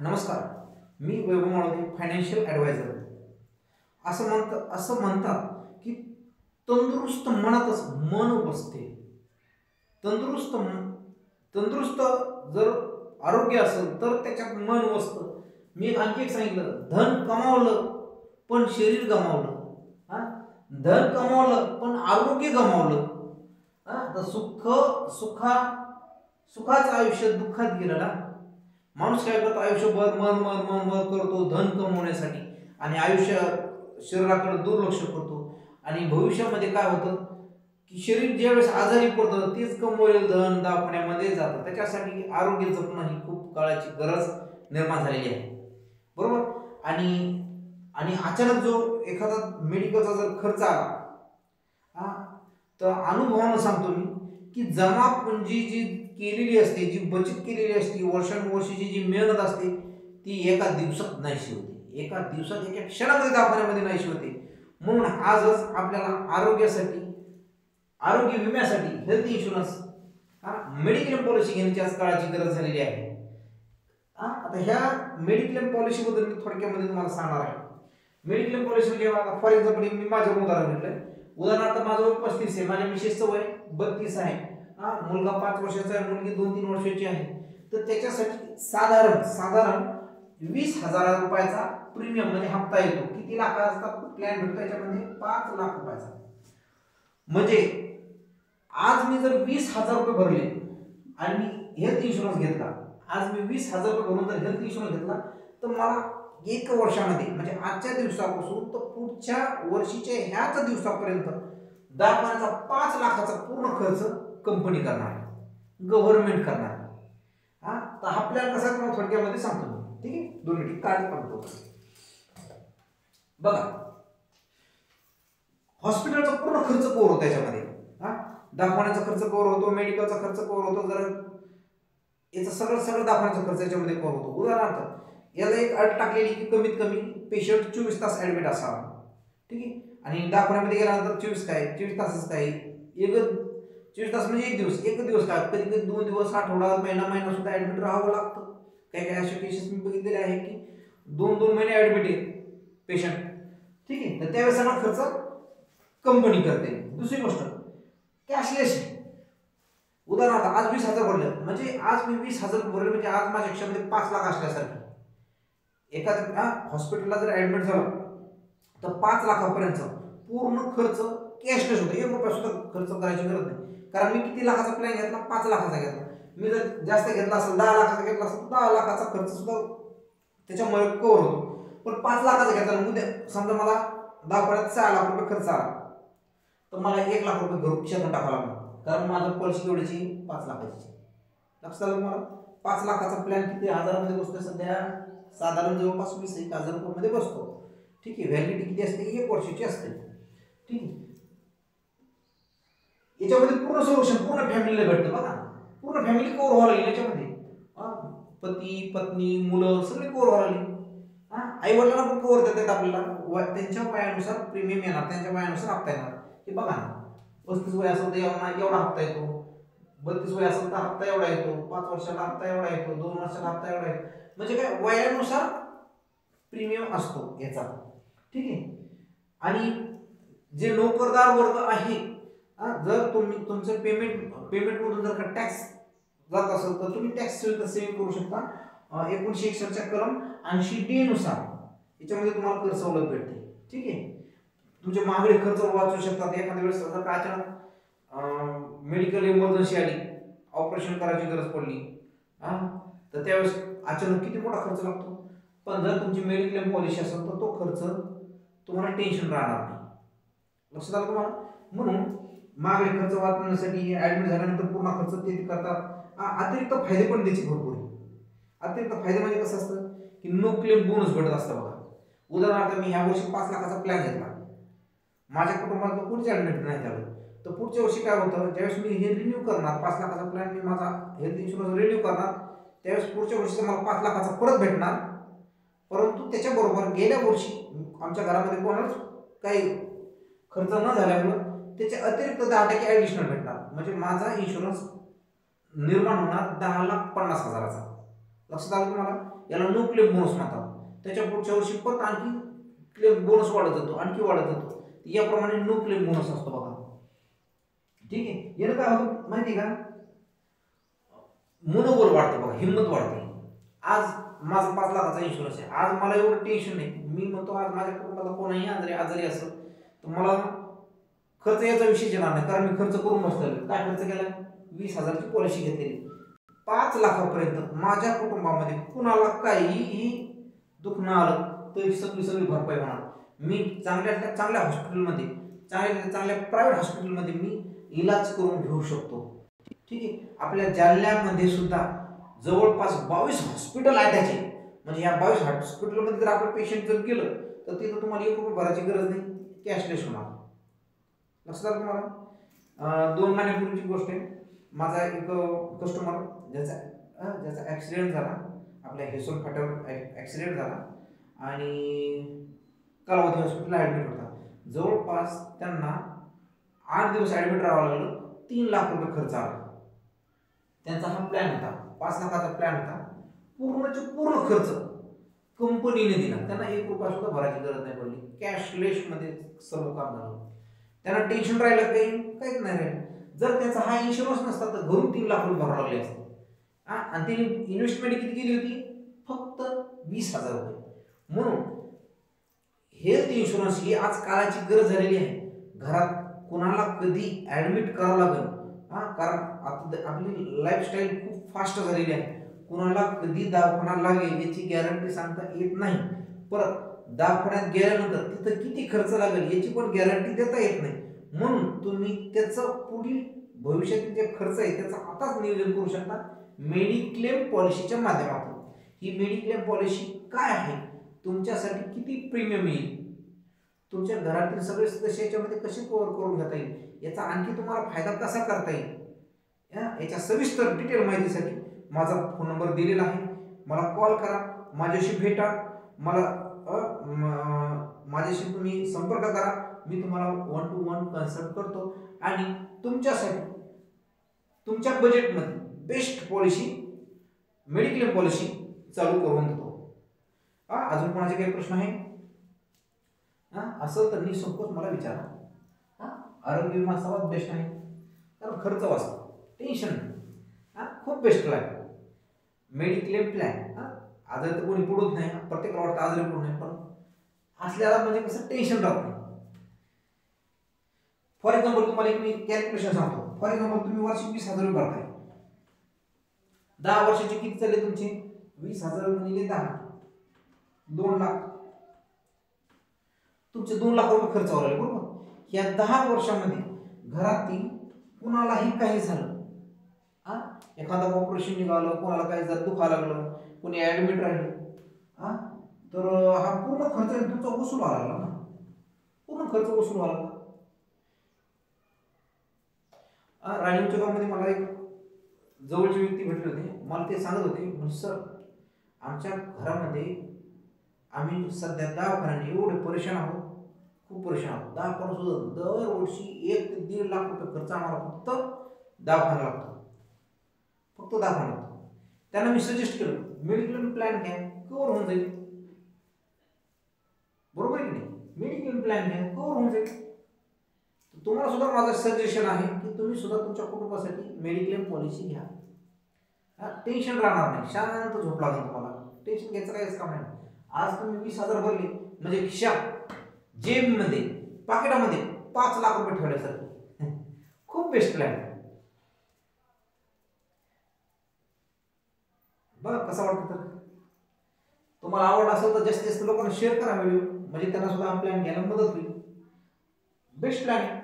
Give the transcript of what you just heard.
नमस्कार, मी वैभव Malode, financial adviser. असं म्हणतात की तंदुरुस्त मनातच मन बसते. तंदुरुस्त तंदुरुस्त जर आरोग्य असेल तर त्याच्यात मन बसतं. मी आणखी एक सांगितलं, धन कमावलं पण शरीर गमावलं, धन कमावलं पण आरोग्य गमावलं, तर सुखाचं आयुष्य दुःखात गेलं ना. माणूस काय करतो, आयुष्यभर मन मन मन मन करतो धन कमवण्यासाठी आणि शरीराकडे दुर्लक्ष करतो. आणि भविष्यामध्ये काय होतं की शरीर ज्यावेळेस आजारी पडतं तेच कमवलेलं धन दवाखान्यामध्ये जातं. त्याच्यासाठी आरोग्य जपणं ही खूप काळाची गरज निर्माण झालेली आहे, बरोबर. आणि अचानक जो एखादा मेडिकलचा जर खर्च आला, तर अनुभवानं सांगतो मी की जमा पुंजी जी केलेली असते, जी बचत केलेली असते, वर्षानुवर्षीची जी मेहनत असते ती एका दिवसात नाहीशी होते, एका क्षणामध्ये दवाखान्यामध्ये नाहीशी होते. म्हणून आजच आपल्याला आरोग्य विम्यासाठी हेल्थ इन्शुरन्स, मेडिक्लेम पॉलिसी घेण्याची आज काळाची गरज झालेली आहे. आता ह्या मेडिक्लेम पॉलिसीबद्दल मी थोडक्यामध्ये तुम्हाला सांगणार आहे. मेडिक्लेम पॉलिसी म्हणजे आता फॉर एक्झाम्पल मी माझं उदाहरण घेतलंय. उदाहरणार्थ माझं वय 35 आहे, माझ्या मिसेसचं वय 32 आहे, मुलगा 5 वर्षाचा आहे, मुलगी 2-3 वर्षाची आहे. तर त्याच्यासाठी साधारण 20,000 रुपयाचा प्रीमियम म्हणजे हप्ता येतो. किती लाखाचा प्लॅन भेटतो त्याच्यामध्ये? 5 लाख रुपयाचा. म्हणजे आज मी जर 20,000 रुपये भरले आणि मी हेल्थ इन्शुरन्स घेतला, आज मी 20,000 रुपये भरून जर हेल्थ इन्शुरन्स घेतला तर मला 1 वर्षामध्ये म्हणजे आजच्या दिवसापासून तर पुढच्या वर्षीच्या ह्याच दिवसापर्यंत दवाखान्याचा 5 लाखाचा पूर्ण खर्च कंपनी करणार आहे, गव्हर्नमेंट करणार आहे. तर हा प्लॅन कसा तुम्हाला थोडक्यामध्ये सांगतो मी, ठीक आहे. 2 मिनिट कार्ड काढतो. बघा, हॉस्पिटलचा पूर्ण खर्च कव्हर होतो त्याच्यामध्ये. दवाखान्याचा खर्च कव्हर होतो, मेडिकलचा खर्च कव्हर होतो, जर याचा सगळं दवाखान्याचा खर्च याच्यामध्ये कव्हर होतो. उदाहरणार्थ याला एक अट टाकलेली की कमीत कमी पेशंट 24 तास ऍडमिट असावा, ठीक आहे. आणि दवाखान्यामध्ये गेल्यानंतर 24 तासच काय, 24 तास म्हणजे एक दिवस काय, कधी 2 दिवस, आठवडा, महिना सुद्धा ऍडमिट राहावं लागतं. काही अशा केसेस मी बघितलेले आहे की 2 महिने ऍडमिट आहे पेशंट, ठीक आहे. तर त्यावेळेस सगळा खर्च कंपनी करते. दुसरी गोष्ट कॅशलेस. उदाहरणार्थ आज 20,000 भरलं म्हणजे आज मी 20,000 भरले म्हणजे आज माझ्या खिशामध्ये 5 लाख असल्यासारखे. एखाद्या हॉस्पिटलला जर ऍडमिट झालं तर 5 लाखापर्यंत पूर्ण खर्च कॅशलेस होतो. 1 रुपया सुद्धा खर्च करायची गरज नाही. कारण मी किती लाखाचा प्लॅन घेतला? 5 लाखाचा घेतला. मी जर जास्त घेतला असेल, 10 लाखाचा घेतला असेल, 10 लाखाचा खर्च सुद्धा त्याच्यामुळे कव्हर होतो. पण 5 लाखाचा घेतला, उद्या समजा मला दवाखान्यात 6 लाख रुपये खर्च आला तर मला 1 लाख रुपये घरून खिशातून टाकावं लागणार, कारण माझं पॉलिसी एवढीची 5 लाखाची. लक्षात आलं मला? 5 लाखाचा प्लॅन किती हजारामध्ये बसतोय सध्या? साधारण जवळपास 20,000 रुपयामध्ये बसतो, ठीक आहे. व्हॅलिडिटी किती असते? 1 वर्षाची असते, ठीक आहे. याच्यामध्ये पूर्ण सोल्युशन पूर्ण फॅमिलीला भेटतं. बघा, पूर्ण फॅमिली कव्हर व्हायला लागली याच्यामध्ये. पती, पत्नी, मुलं सगळे कव्हर व्हायला लागली. आई वडिलांना पण कव्हर देतात आपल्याला. त्यांच्या वयानुसार प्रीमियम येणार, त्यांच्या वयानुसार हप्ता येणार. हे बघा ना, 35 वय असेल तर एवढा हप्ता येतो, 32 वय असेल तर हप्ता एवढा येतो, 5 वर्षाला हप्ता एवढा येतो, 2 वर्षाला हप्ता एवढा येतो. म्हणजे काय, वयानुसार प्रीमियम असतो याचा, ठीक आहे. आणि जे नोकरदार वर्ग आहे, जर तुमचं पेमेंटमधून जर का टॅक्स जात असेल तर तुम्ही टॅक्स सेव्हिंग करू शकता. 1961च्या कलम 80D नुसार याच्यामध्ये तुम्हाला कर सवलत भेटते, ठीक आहे. तुमचे महागडे खर्च वाचू शकतात. एखाद्या वेळेस जर का अचानक मेडिकल इमर्जन्सी आली, ऑपरेशन करायची गरज पडली, तर त्यावेळेस अचानक किती मोठा खर्च लागतो. पण जर तुमची मेडिक्लेम पॉलिसी असेल तर तो खर्च तुम्हाला टेन्शन राहणार नाही. लक्षात आलं तुम्हाला? म्हणून महागडे खर्च वाचवण्यासाठी ऍडमिट झाल्यानंतर पूर्ण खर्च ते करतात. अतिरिक्त फायदे पण त्याचे भरपूर आहे. अतिरिक्त फायदे म्हणजे कसं असतं की नो क्लेम बोनस भेटत असतं. बघा, उदाहरणार्थ मी ह्या वर्षी 5 लाखाचा प्लॅन घेतला, माझ्या कुटुंबात पुढचे ऍडमिट नाही झालं, तर पुढच्या वर्षी काय होतं, ज्यावेळेस मी हे रिन्यू करणार, 5 लाखाचा प्लॅन मी माझा हेल्थ इन्शुरन्स रिन्यू करणार, त्यावेळेस पुढच्या वर्षी मला 5 लाखाचा परत भेटणार. परंतु त्याच्याबरोबर गेल्या वर्षी आमच्या घरामध्ये कोणालाच काही खर्च न झाल्यामुळं त्याचे अतिरिक्त 10% ॲडिशनल भेटणार. म्हणजे माझा इन्शुरन्स निर्माण होणार 10,50,000चा. लक्षात आलं तुम्हाला? याला नो क्लेम बोनस म्हणतात. त्याच्या पुढच्या वर्षी परत आणखी क्लेम बोनस वाढत जातो, आणखी वाढत जातो. याप्रमाणे नो क्लेम बोनस असतो बघा. ठीक आहे. याला काय होतं माहिती का, मनोबल वाढतं बघा, हिंमत वाढते. आज माझा 5 लाखाचा इन्शुरन्स आहे, आज मला एवढं टेन्शन नाही. मी म्हणतो आज माझ्या कुटुंबाला कोणाही आजारी असेल तर मला खर्च याचा विषय येणार नाही, कारण मी खर्च करून बसलेलो. काय खर्च केला? 20,000ची पॉलिसी घेतलेली. 5 लाखापर्यंत माझ्या कुटुंबामध्ये कुणाला काहीही दुखणं आलं तर सगळी भरपाई होणार. मी चांगल्या हॉस्पिटलमध्ये, चांगल्या प्रायव्हेट हॉस्पिटलमध्ये मी इलाज करून घेऊ शकतो. ठीक आहे. आपल्या जालन्यामध्ये सुद्धा जवळपास 22 हॉस्पिटल आहे त्याचे. म्हणजे या 22 हॉस्पिटलमध्ये जर आपण पेशंट जर गेलं तर तिथं तुम्हाला 1 रुपया भरायची गरज नाही, कॅशलेस होणार. लक्षात आलं तुम्हाला? 2 महिन्यापूर्वीची गोष्ट आहे. माझा एक कस्टमर ज्याचा ॲक्सिडेंट झाला, आपल्या हेसोल फाट्यावर ॲक्सिडेंट झाला आणि कालावधी हॉस्पिटलला ॲडमिट होता. जवळपास त्यांना 8 दिवस ॲडमिट राहावं लागलं. 3 लाख रुपये खर्च आला. त्यांचा हा प्लॅन होता, 5 लाखाचा प्लॅन होता. पूर्ण खर्च कंपनीने दिला. त्यांना 1 रुपया सुद्धा भरायची गरज नाही पडली. कॅशलेसमध्ये सर्व काम झालं. त्यांना टेन्शन राहिलं काहीच नाही राहिलं. जर त्याचा हा इन्शुरन्स नसता तर घरून 3 लाख रुपये भरावे लागले असते. आणि त्यांनी इन्व्हेस्टमेंट किती केली होती? फक्त 20,000 रुपये. म्हणून हेल्थ इन्शुरन्स ही आज काळाची गरज झालेली आहे. घरात कुणाला कधी ॲडमिट करावं लागेल, कारण आता आपली लाईफस्टाईल खूप फास्ट झालेली आहे. कुणाला कधी दवाखाना लागेल याची गॅरंटी सांगता येत नाही. परत दवाखान्यात गेल्यानंतर तिथं किती खर्च लागेल याची पण गॅरंटी देता येत नाही. म्हणून तुम्ही त्याचं पुढील भविष्यातील जे खर्च आहे त्याचं आताच नियोजन करू शकता मेडिक्लेम पॉलिसीच्या माध्यमातून. ही मेडिक्लेम पॉलिसी काय आहे, तुमच्यासाठी किती प्रीमियम येईल, तुमच्या घरातील सगळे सदस्य याच्यामध्ये कसे कव्हर करून घेता येईल, याचा आणखी तुम्हाला फायदा कसा करता येईल, याच्या सविस्तर डिटेल माहितीसाठी माझा फोन नंबर दिलेला आहे. मला कॉल करा, माझ्याशी भेटा, माझ्याशी तुम्ही संपर्क करा. मी तुम्हाला 1 to 1 कन्सल्ट करतो आणि तुमच्यासाठी तुमच्या बजेटमध्ये बेस्ट पॉलिसी, मेडिक्लेम पॉलिसी चालू करून देतो. अजून कोणाचे काही प्रश्न आहे असेल तर निसंकोच मला विचारा. आरोग्य विमा सर्वात बेस्ट आहे, कारण खर्च वाचतो, टेन्शन नाही. खूप बेस्ट आहे मेडिक्लेम प्लॅन. आजारी तर कोणी पडूच नाही, प्रत्येकाला वाटतं आजारी पडू नये, पण असल्याला म्हणजे कसं टेन्शन राहत नाही. फॉर एक्झाम्पल तुम्हाला एक मी कॅल्क्युलेशन सांगतो. फॉर एक्झाम्पल तुम्ही वर्षी 20,000 रुपये भरताय. 10 वर्षाचे किती चालले तुमचे? 20,000 म्हणजे 10 2 लाख. तुमचे 2 लाख रुपये खर्च व्हायला बरोबर. या 10 वर्षामध्ये घरातील कुणालाही काही झालं, एखादा ऑपरेशन निघालं, कोणाला काही जर दुखायला लागलं, कोणी ॲडमिट राहिलं, तर हा पूर्ण खर्च तुमचा वसूल व्हायला लागला ना. पूर्ण खर्च वसूल व्हायला लागला. राणीच्या गावामध्ये मला एक जवळची व्यक्ती भेटले होते. मला ते सांगत होते, म्हणजे सर आमच्या घरामध्ये आम्ही सध्या दवाखान्याने एवढे परेशान आहोत, खूप परेशान आहोत. दवाखाना सुद्धा दरवर्षी 1 ते 1.5 लाख रुपये खर्च आम्हाला फक्त दवाखाना लागतो, फक्त दवाखाना लागतो. त्यांना मी सजेस्ट केलं मेडिक्लेम प्लॅन घ्या, कव्हर होऊन जाईल. बरोबर आहे की नाही? मेडिक्लेम प्लॅन घ्या, कव्हर होऊन जाईल. तुम्हाला सुद्धा माझं सजेशन आहे की तुम्ही सुद्धा तुमच्या कुटुंबासाठी मेडिक्लेम पॉलिसी घ्या. टेन्शन राहणार नाही, शांत झोप लागेल तुम्हाला. टेन्शन घ्यायचं काहीच काम नाही. आज तुम्ही 20,000 भरले म्हणजे खिशात, जेबमध्ये, पाकिटामध्ये 5 लाख रुपये ठेवल्यासारखे. खूप बेस्ट प्लॅन. बघा कसा वाटतं. तर तुम्हाला आवड असेल तर जास्तीत जास्त लोकांना शेअर करा व्हिडिओ, म्हणजे त्यांना सुद्धा हा प्लॅन घ्यायला मदत होईल. Best plan.